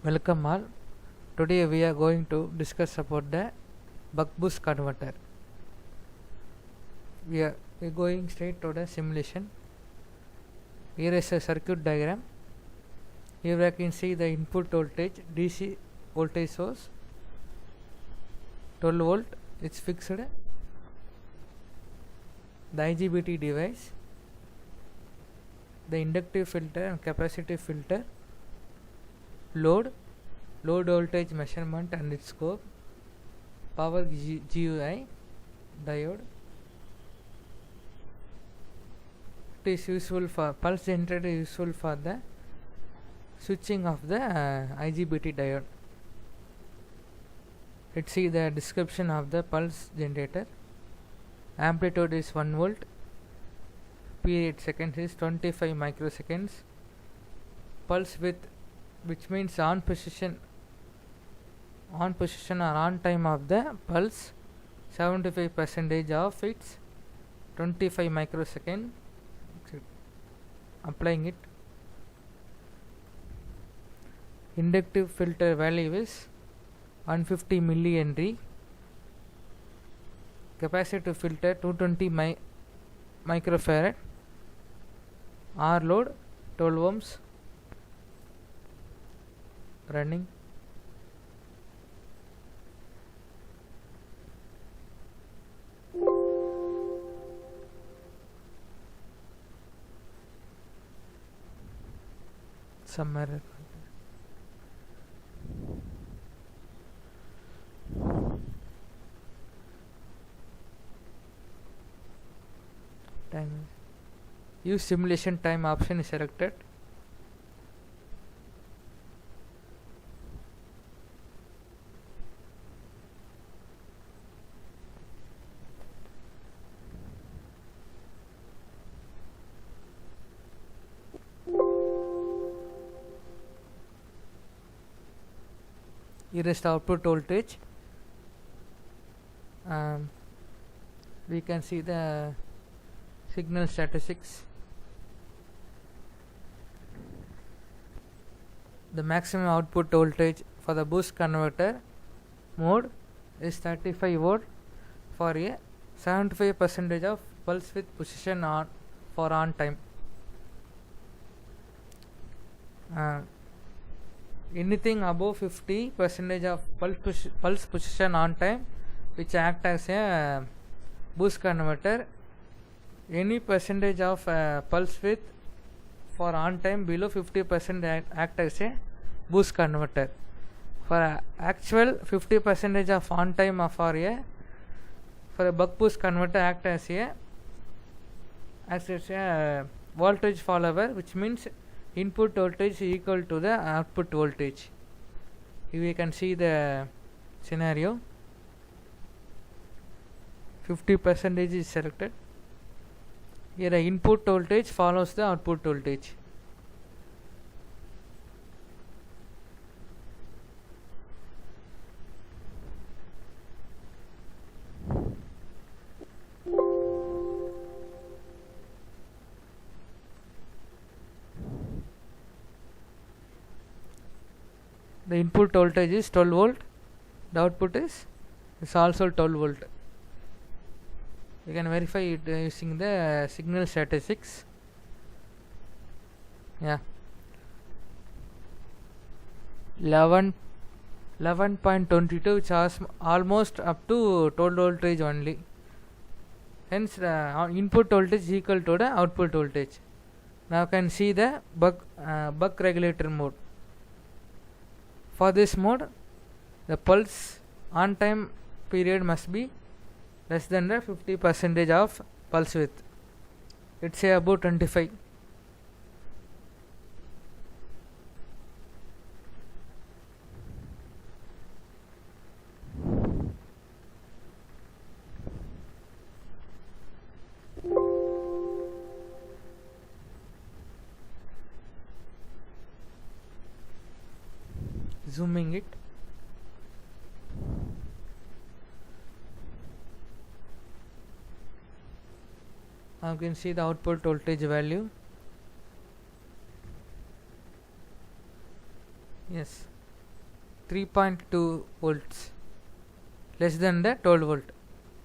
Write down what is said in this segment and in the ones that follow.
Welcome all. Today we are going to discuss about the buck boost converter. We are going straight to the simulation. Here is a circuit diagram. Here I can see the input voltage DC voltage source 12 volt. It's fixed. The IGBT device, the inductive filter and capacitive filter, load voltage measurement and its scope, power GUI, diode. It is useful for pulse generator, useful for the switching of the IGBT diode. Let's see the description of the pulse generator. Amplitude is 1 volt, period seconds is 25 microseconds, pulse width, which means on position or on time of the pulse, 75% of its 25 microsecond. Applying it. Inductive filter value is 150 millihenry. Capacitive filter 220 microfarad. R load 12 ohms. Running. Some error. Time. Use simulation time option is selected. Here is the output voltage. We can see the signal statistics. The maximum output voltage for the boost converter mode is 35 volt for a 75% of pulse width position on for on time. Anything above 50% of pulse position on time, which act as a boost converter. Any percentage of pulse width for on time below 50% act as a boost converter. For actual 50% of on time for a buck boost converter act as a voltage follower, which means input voltage is equal to the output voltage. Here we can see the scenario. 50% is selected. Here the input voltage follows the output voltage. The input voltage is 12 volt. The output is also 12 volt. You can verify it using the signal statistics. Yeah, 11.22, which is almost up to 12 voltage only. Hence the input voltage is equal to the output voltage. Now you can see the buck regulator mode. For this mode, the pulse on time period must be less than the 50% of pulse width. Let's say about 25. Zooming it. Now you can see the output voltage value. Yes, 3.2 volts, less than the 12 volt,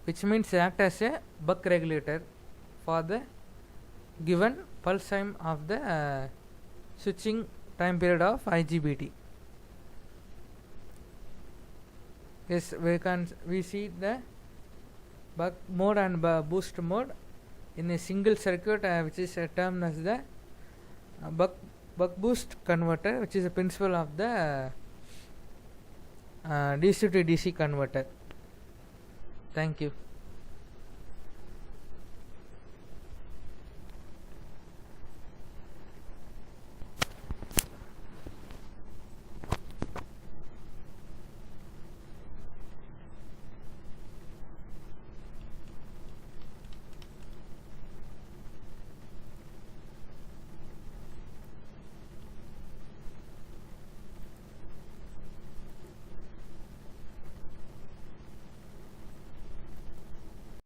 which means act as a buck regulator for the given pulse time of the switching time period of IGBT. Yes, we see the buck mode and boost mode in a single circuit, which is termed as the buck boost converter, which is a principle of the DC to DC converter. Thank you.